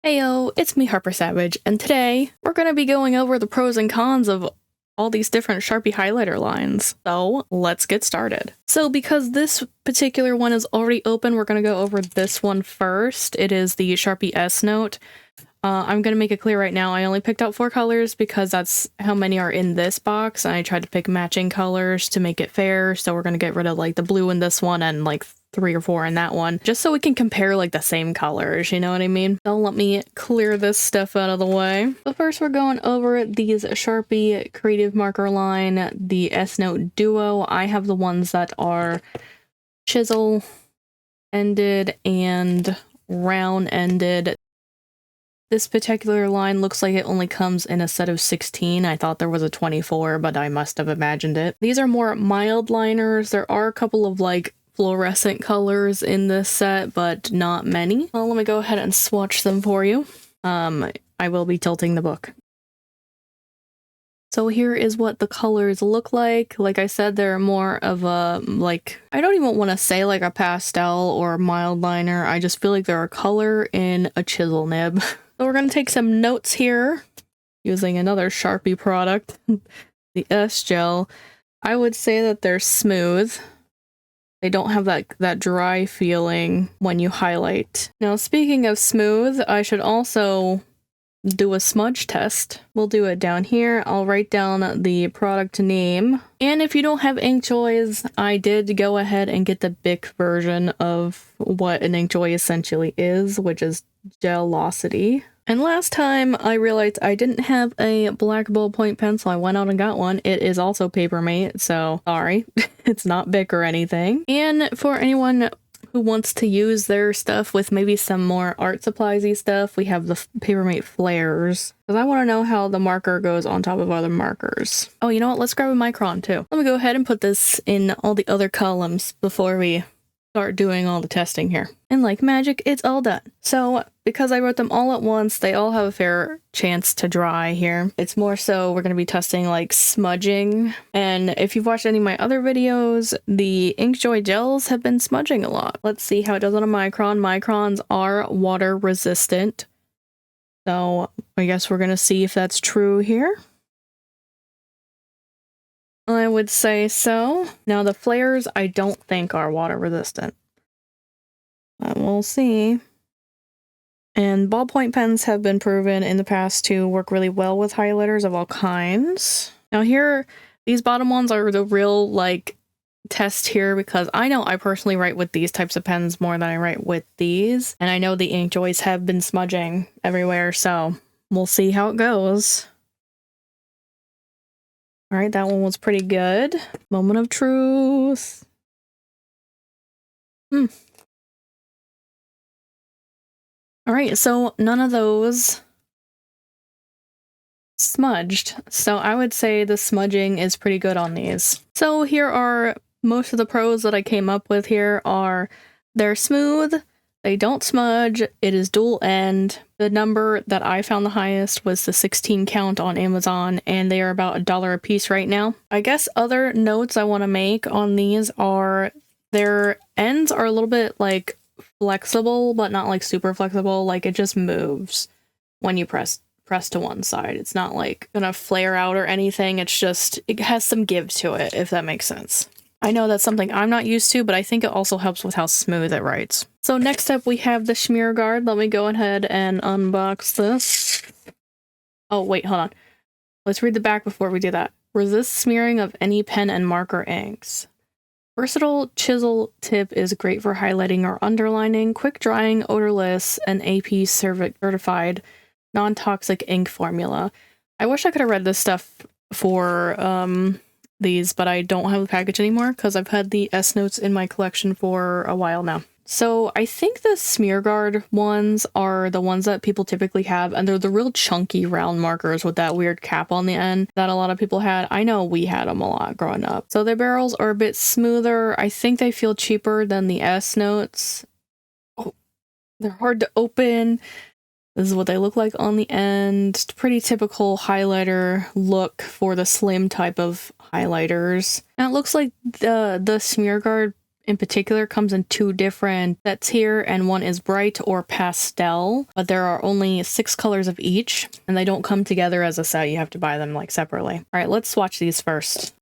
Heyo, it's me, Harper Savage, and today we're going to be going over the pros and cons of all these different Sharpie highlighter lines. So let's get started. So because this particular one is already open, we're going to go over this one first. It is the Sharpie S Note. I'm going to make it clear right now, I only picked out 4 colors because that's how many are in this box. And I tried to pick matching colors to make it fair. So we're going to get rid of like the blue in this one and like 3 or 4 in that one, just so we can compare like the same colors, you know what I mean? So let me clear this stuff out of the way. So first we're going over these Sharpie Creative Marker line, the S Note Duo. I have the ones that are chisel ended and round ended. This particular line looks like it only comes in a set of 16. I thought there was a 24, but I must have imagined it. These are more mild liners. There are a couple of like fluorescent colors in this set, but not many. Well, let me go ahead and swatch them for you. I will be tilting the book. So here is what the colors look like. Like I said, they're more of a, like, I don't even want to say like a pastel or mild liner. I just feel like they're a color in a chisel nib. So we're going to take some notes here using another Sharpie product, the S Gel. I would say that they're smooth. They don't have that dry feeling when you highlight. Now, speaking of smooth, I should also do a smudge test. We'll do it down here. I'll write down the product name. And if you don't have Inkjoys, I did go ahead and get the Bic version of what an Inkjoy essentially is, which is Gelocity. And last time I realized I didn't have a black ballpoint pen, so I went out and got one. It is also Papermate, so sorry. It's not Bic or anything. And for anyone who wants to use their stuff with maybe some more art supplies-y stuff, we have the Papermate Flares. Because I want to know how the marker goes on top of other markers. Oh, you know what? Let's grab a micron too. Let me go ahead and put this in all the other columns before we start doing all the testing here. And like magic, it's all done. So because I wrote them all at once, they all have a fair chance to dry here. It's more so we're going to be testing like smudging. And if you've watched any of my other videos, the Inkjoy gels have been smudging a lot. Let's see how it does on a micron. Microns are water resistant. So I guess we're going to see if that's true here. I would say so. Now the flares I don't think are water resistant. But we'll see. And ballpoint pens have been proven in the past to work really well with highlighters of all kinds. Now here, these bottom ones are the real like test here because I know I personally write with these types of pens more than I write with these. And I know the Inkjoys have been smudging everywhere, so we'll see how it goes. All right, that one was pretty good. Moment of truth. All right, so none of those smudged. So I would say the smudging is pretty good on these. So here are most of the pros that I came up with here are they're smooth, they don't smudge, it is dual end. The number that I found the highest was the 16 count on Amazon, and they are about $1 a piece right now. I guess other notes I want to make on these are their ends are a little bit like flexible, but not like super flexible. Like it just moves when you press to one side. It's not like gonna flare out or anything. It's just, it has some give to it, if that makes sense. I know that's something I'm not used to, but I think it also helps with how smooth it writes. So next up we have the Smear Guard. Let me go ahead and unbox this. Oh, wait, hold on. Let's read the back before we do that. Resist smearing of any pen and marker inks. Versatile chisel tip is great for highlighting or underlining, quick drying, odorless, and AP certified non-toxic ink formula. I wish I could have read this stuff for these, but I don't have the package anymore because I've had the S Notes in my collection for a while now. So I think the Smear Guard ones are the ones that people typically have, and they're the real chunky round markers with that weird cap on the end that a lot of people had. I know we had them a lot growing up. So their barrels are a bit smoother. I think they feel cheaper than the S Notes. Oh, they're hard to open. This is what they look like on the end. Pretty typical highlighter look for the slim type of highlighters. And it looks like the Smear Guard in particular comes in 2 different sets here, and one is bright or pastel, but there are only 6 colors of each, and they don't come together as a set. You have to buy them like separately. All right, let's swatch these first.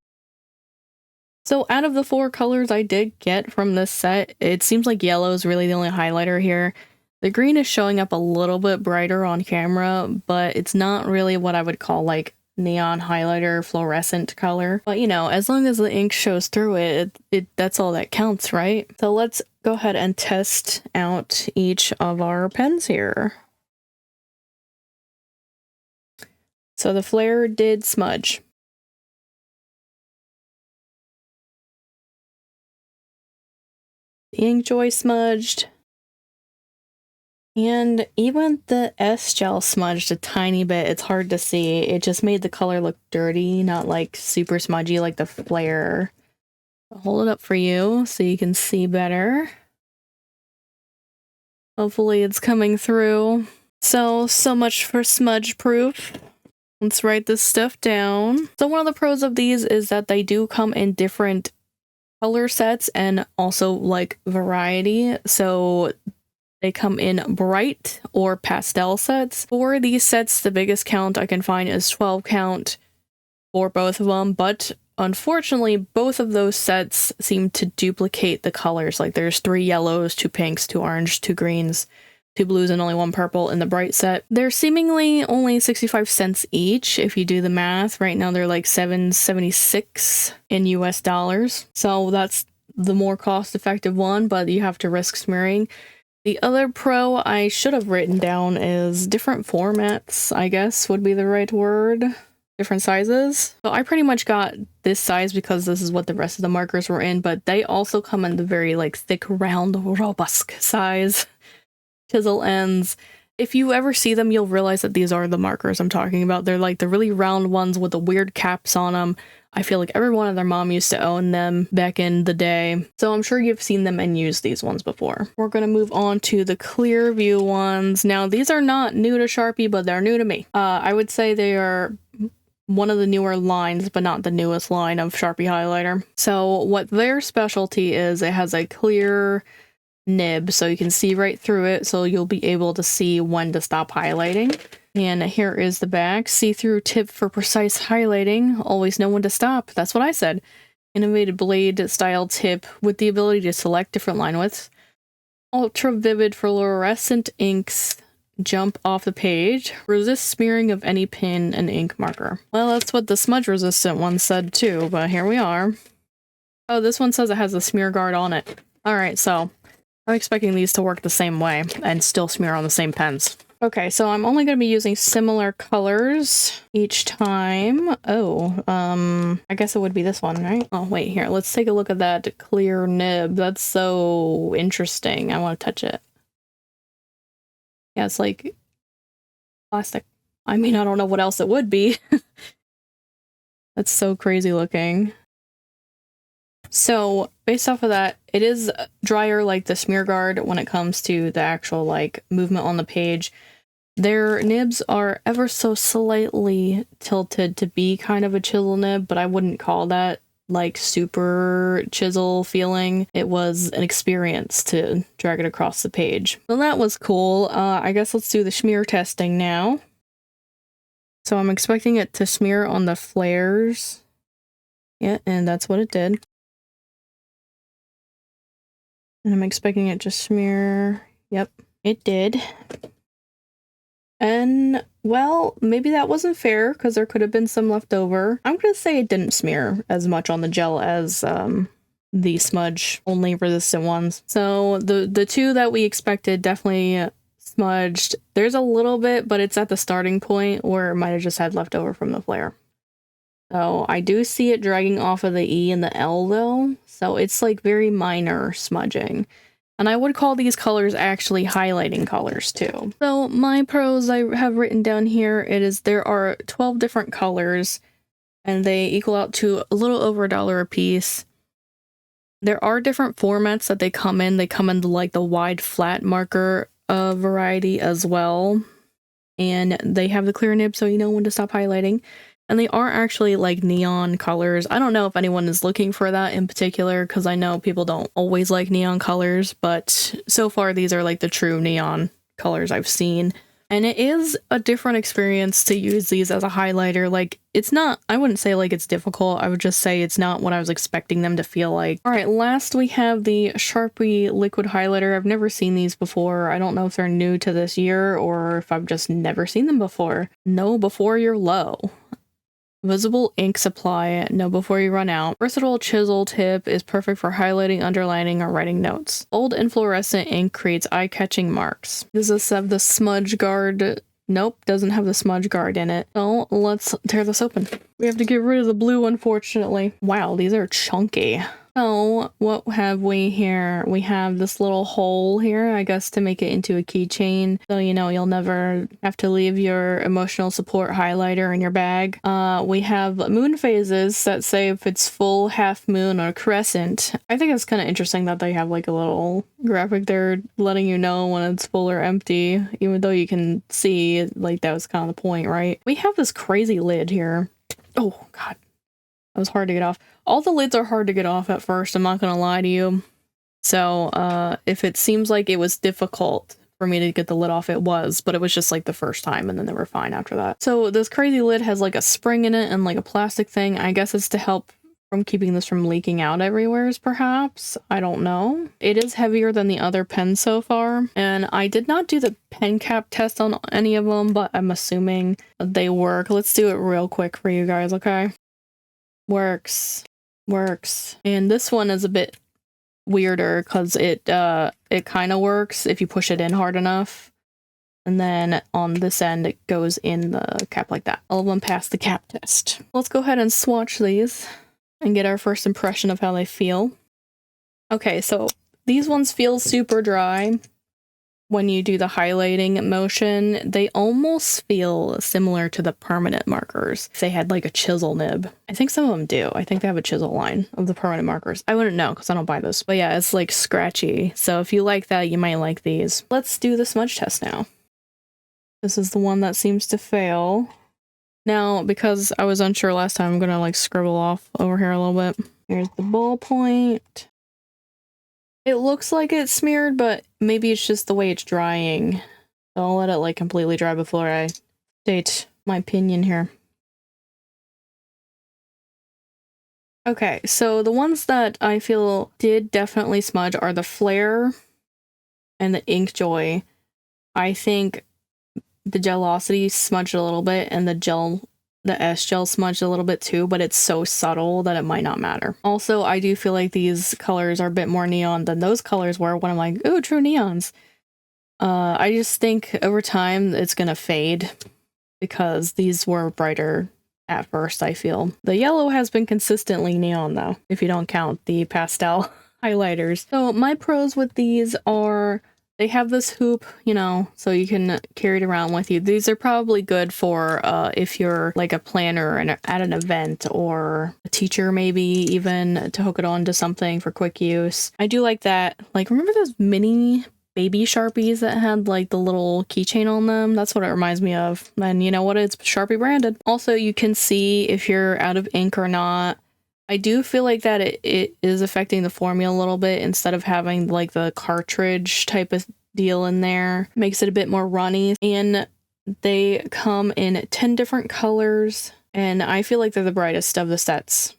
So out of the 4 colors I did get from this set, it seems like yellow is really the only highlighter here. The green is showing up a little bit brighter on camera, but it's not really what I would call like neon highlighter fluorescent color. But you know, as long as the ink shows through it, that's all that counts, right? So let's go ahead and test out each of our pens here. So the flare did smudge. The Inkjoy smudged. And even the S gel smudged a tiny bit. It's hard to see. It just made the color look dirty, not like super smudgy like the flare. I'll hold it up for you so you can see better. Hopefully it's coming through. So much for smudge proof. Let's write this stuff down. So one of the pros of these is that they do come in different color sets and also like variety. So they come in bright or pastel sets. For these sets, the biggest count I can find is 12 count for both of them, but unfortunately, both of those sets seem to duplicate the colors. Like there's 3 yellows, 2 pinks, 2 orange, 2 greens, 2 blues, and only 1 purple in the bright set. They're seemingly only 65 cents each if you do the math. Right now they're like $7.76 in US dollars. So that's the more cost-effective one, but you have to risk smearing. The other pro I should have written down is different formats, I guess would be the right word. Different sizes. So I pretty much got this size because this is what the rest of the markers were in, but they also come in the very like thick, round, robust size. Chisel ends. If you ever see them, you'll realize that these are the markers I'm talking about. They're like the really round ones with the weird caps on them. I feel like everyone and their mom used to own them back in the day. So I'm sure you've seen them and used these ones before. We're going to move on to the clear view ones. Now, these are not new to Sharpie, but they're new to me. I would say they are one of the newer lines, but not the newest line of Sharpie highlighter. So what their specialty is, it has a clear nib, so you can see right through it, so you'll be able to see when to stop highlighting. And here is the back. See-through tip for precise highlighting. Always know when to stop. That's what I said. Innovative blade style tip with the ability to select different line widths. Ultra vivid fluorescent inks jump off the page. Resist smearing of any pen and ink marker. Well, that's what the smudge resistant one said too, but here we are. Oh, this one says it has a smear guard on it. Alright, so I'm expecting these to work the same way and still smear on the same pens. Okay, so I'm only going to be using similar colors each time. Oh, I guess it would be this one, right? Oh, wait, here, let's take a look at that clear nib. That's so interesting. I want to touch it. Yeah, it's like plastic. I mean, I don't know what else it would be. That's so crazy looking. So, based off of that, it is drier like the smear guard when it comes to the actual, like, movement on the page. Their nibs are ever so slightly tilted to be kind of a chisel nib, but I wouldn't call that, like, super chisel feeling. It was an experience to drag it across the page. So that was cool. I guess let's do the smear testing now. So I'm expecting it to smear on the flares. Yeah, and that's what it did. And I'm expecting it to smear. Yep, it did. And, well, maybe that wasn't fair because there could have been some left over. I'm going to say it didn't smear as much on the gel as the smudge only resistant ones. So the 2 that we expected definitely smudged. There's a little bit, but it's at the starting point where it might have just had leftover from the flare. So I do see it dragging off of the E and the L though, so it's like very minor smudging. And I would call these colors actually highlighting colors too. So my pros I have written down here, there are 12 different colors and they equal out to a little over $1 a piece. There are different formats that they come in. They come in like the wide flat marker variety as well. And they have the clear nib so you know when to stop highlighting. And they are actually like neon colors. I don't know if anyone is looking for that in particular, because I know people don't always like neon colors, but so far these are like the true neon colors I've seen. And it is a different experience to use these as a highlighter. Like, it's not, I wouldn't say like it's difficult. I would just say it's not what I was expecting them to feel like. All right, last we have the Sharpie liquid highlighter. I've never seen these before. I don't know if they're new to this year or if I've just never seen them before. Know before you're low. Visible ink supply, know before you run out. Versatile chisel tip is perfect for highlighting, underlining, or writing notes. Bold and fluorescent ink creates eye-catching marks. Does this have the smudge guard? Nope, doesn't have the smudge guard in it. So let's tear this open. We have to get rid of the blue, unfortunately. Wow, these are chunky. So what have we here? We have this little hole here, I guess, to make it into a keychain. So, you know, you'll never have to leave your emotional support highlighter in your bag. We have moon phases that say if it's full, half moon, or crescent. I think it's kind of interesting that they have like a little graphic there letting you know when it's full or empty, even though you can see like that was kind of the point, right? We have this crazy lid here. Oh, God. That was hard to get off. All the lids are hard to get off at first, I'm not gonna lie to you. So, if it seems like it was difficult for me to get the lid off, it was, but it was just like the first time and then they were fine after that. So this crazy lid has like a spring in it and like a plastic thing. I guess it's to help from keeping this from leaking out everywhere, perhaps. I don't know. It is heavier than the other pens so far, and I did not do the pen cap test on any of them, but I'm assuming they work. Let's do it real quick for you guys, okay? Works. And this one is a bit weirder because it kind of works if you push it in hard enough. And then on this end, it goes in the cap like that. All of them pass the cap test. Let's go ahead and swatch these and get our first impression of how they feel. Okay, so these ones feel super dry. When you do the highlighting motion, they almost feel similar to the permanent markers. If they had like a chisel nib. I think some of them do. I think they have a chisel line of the permanent markers. I wouldn't know because I don't buy this. But yeah, it's like scratchy. So if you like that, you might like these. Let's do the smudge test now. This is the one that seems to fail. Now, because I was unsure last time, I'm gonna like scribble off over here a little bit. Here's the ballpoint. It looks like it's smeared, but maybe it's just the way it's drying. So I'll let it like completely dry before I state my opinion here. Okay, so the ones that I feel did definitely smudge are the Flare and the Ink Joy. I think the Gelosity smudged a little bit and the S-Gel smudged a little bit too, but it's so subtle that it might not matter. Also, I do feel like these colors are a bit more neon than those colors were when I'm like, ooh, true neons. I just think over time it's gonna fade because these were brighter at first, I feel. The yellow has been consistently neon though, if you don't count the pastel highlighters. So my pros with these are they have this hoop, you know, so you can carry it around with you. These are probably good for if you're like a planner at an event or a teacher, maybe even to hook it onto something for quick use. I do like that. Like, remember those mini baby Sharpies that had like the little keychain on them? That's what it reminds me of. And you know what? It's Sharpie branded. Also, you can see if you're out of ink or not. I do feel like that it is affecting the formula a little bit instead of having like the cartridge type of deal in there. Makes it a bit more runny. And they come in 10 different colors. And I feel like they're the brightest of the sets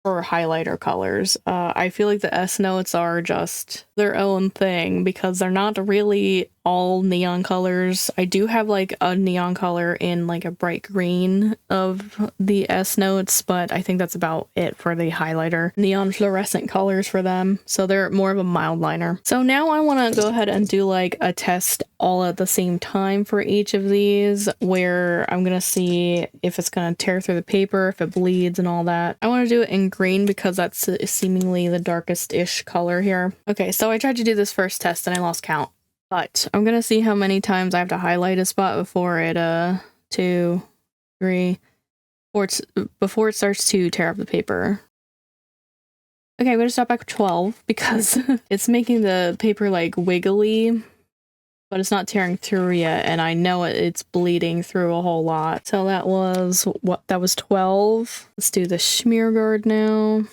for highlighter colors. I feel like the S notes are just their own thing because they're not really all neon colors. I do have like a neon color in like a bright green of the S notes, but I think that's about it for the highlighter. Neon fluorescent colors for them, so they're more of a mild liner. So now I want to go ahead and do like a test all at the same time for each of these, where I'm gonna see if it's gonna tear through the paper, if it bleeds and all that. I want to do it in green because that's seemingly the darkest-ish color here. Okay, so I tried to do this first test and I lost count. But I'm gonna see how many times I have to highlight a spot before it, 2, 3, before it starts to tear up the paper. Okay, I'm gonna stop back at 12 because it's making the paper like wiggly. but it's not tearing through yet, and I know it's bleeding through a whole lot. So that was what? That was 12. Let's do the smear guard now.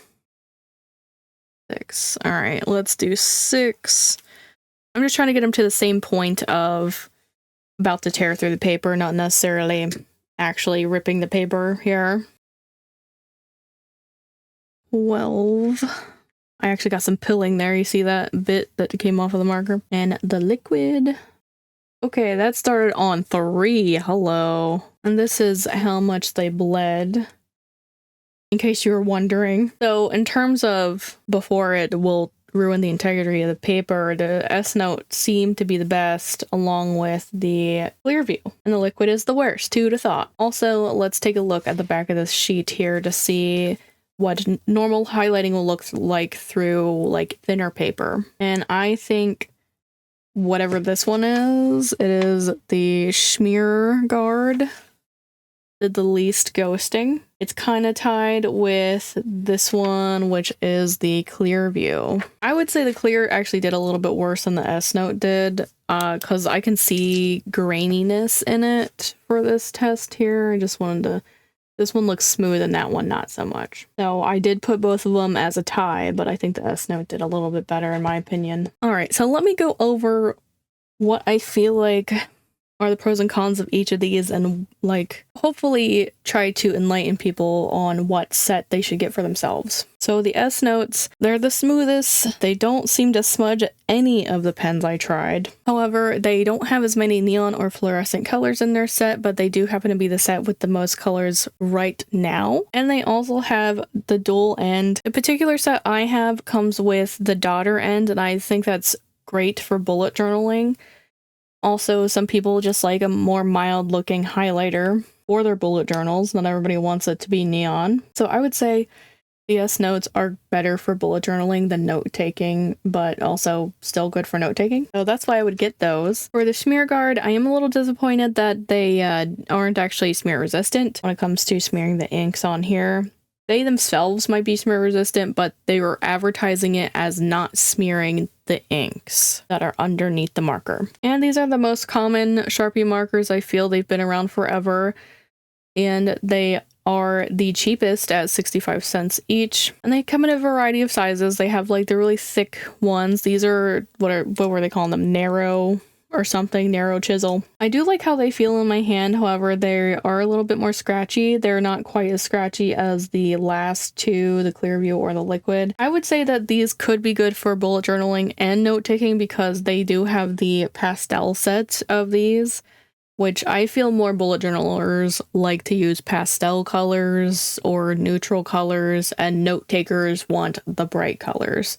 6. All right, let's do 6. I'm just trying to get them to the same point of about to tear through the paper, not necessarily actually ripping the paper here. 12. I actually got some pilling there. You see that bit that came off of the marker? And the liquid. Okay, that started on 3. Hello. And this is how much they bled, in case you were wondering. So in terms of before it will ruin the integrity of the paper, the S note seemed to be the best, along with the Clearview. And the liquid is the worst. Who'd have thought? Also, let's take a look at the back of this sheet here to see what normal highlighting will look like through like thinner paper. And I think whatever this one is, it is the Smear Guard. Did the least ghosting. It's kind of tied with this one, which is the Clearview. I would say the Clear actually did a little bit worse than the S Note did, because I can see graininess in it for this test here. I just wanted to... This one looks smooth and that one not so much. So I did put both of them as a tie, but I think the S Note did a little bit better in my opinion. All right, so let me go over what I feel like are the pros and cons of each of these, and like hopefully try to enlighten people on what set they should get for themselves. So the S Notes, they're the smoothest. They don't seem to smudge any of the pens I tried. However, they don't have as many neon or fluorescent colors in their set, but they do happen to be the set with the most colors right now. And they also have the dual end. The particular set I have comes with the daughter end, and I think that's great for bullet journaling. Also, some people just like a more mild looking highlighter for their bullet journals. Not everybody wants it to be neon. So I would say the S Notes are better for bullet journaling than note taking, but also still good for note taking. So that's why I would get those. For the Smear Guard, I am a little disappointed that they aren't actually smear resistant when it comes to smearing the inks on here. They themselves might be smear resistant, but they were advertising it as not smearing the inks that are underneath the marker. And these are the most common Sharpie markers. I feel they've been around forever, and they are the cheapest at 65 cents each. And they come in a variety of sizes. They have like the really thick ones. These are what were they calling them? Narrow or something, narrow chisel. I do like how they feel in my hand. However, they are a little bit more scratchy. They're not quite as scratchy as the last two, the Clearview or the liquid. I would say that these could be good for bullet journaling and note taking because they do have the pastel set of these, which I feel more bullet journalers like to use pastel colors or neutral colors, and note takers want the bright colors.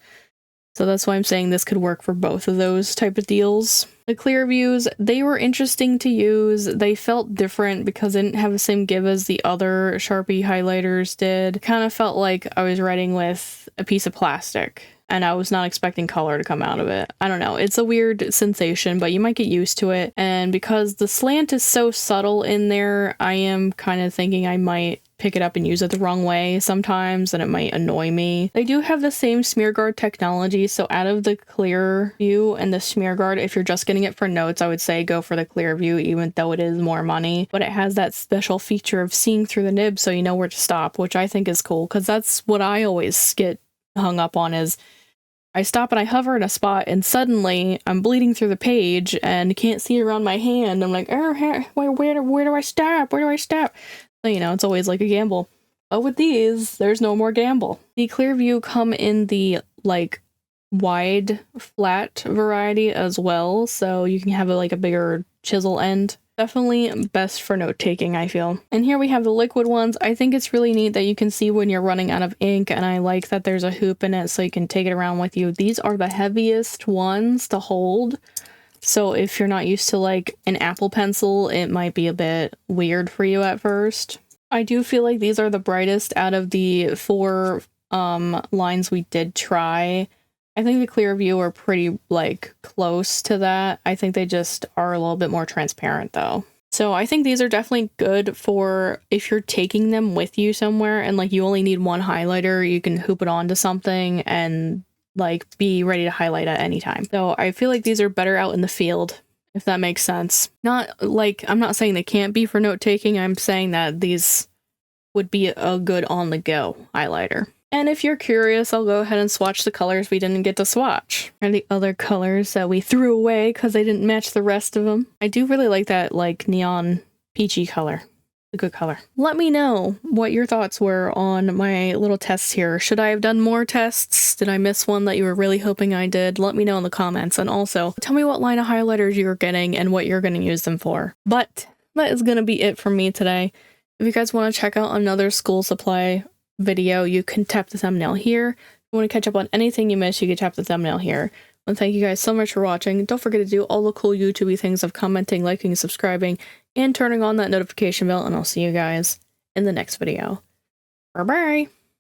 So that's why I'm saying this could work for both of those type of deals. The Clearviews, they were interesting to use. They felt different because they didn't have the same give as the other Sharpie highlighters did. Kind of felt like I was writing with a piece of plastic and I was not expecting color to come out of it. I don't know. It's a weird sensation, but you might get used to it. And because the slant is so subtle in there, I am kind of thinking I might pick it up and use it the wrong way sometimes, and it might annoy me. They do have the same smear guard technology, so out of the Clearview and the smear guard, if you're just getting it for notes, I would say go for the Clearview, even though it is more money. But it has that special feature of seeing through the nib so you know where to stop, which I think is cool, because that's what I always get hung up on is I stop and I hover in a spot and suddenly I'm bleeding through the page and can't see around my hand. I'm like, oh, where do I stop? Where do I stop? So, you know, it's always like a gamble. But with these, there's no more gamble. The Clearview come in the like wide flat variety as well, so you can have a bigger chisel end. Definitely best for note taking, I feel. And here we have the liquid ones. I think it's really neat that you can see when you're running out of ink, and I like that there's a hoop in it so you can take it around with you. These are the heaviest ones to hold. So if you're not used to like an Apple Pencil, it might be a bit weird for you at first. I do feel like these are the brightest out of the 4 lines we did try. I think the Clearview are pretty like close to that. I think they just are a little bit more transparent though. So I think these are definitely good for if you're taking them with you somewhere and like you only need one highlighter, you can hoop it onto something and like be ready to highlight at any time. So I feel like these are better out in the field if that makes sense. Not like, I'm not saying they can't be for note taking, I'm saying that these would be a good on-the-go highlighter. And if you're curious, I'll go ahead and swatch the colors we didn't get to swatch. And the other colors that we threw away because they didn't match the rest of them. I do really like that like neon peachy color. A good color. Let me know what your thoughts were on my little tests here. Should I have done more tests? Did I miss one that you were really hoping I did? Let me know in the comments. And also, tell me what line of highlighters you're getting and what you're going to use them for. But that is going to be it from me today. If you guys want to check out another school supply video, you can tap the thumbnail here. If you want to catch up on anything you missed, you can tap the thumbnail here. And thank you guys so much for watching. Don't forget to do all the cool YouTube-y things of commenting, liking, subscribing, and turning on that notification bell, and I'll see you guys in the next video. Bye-bye!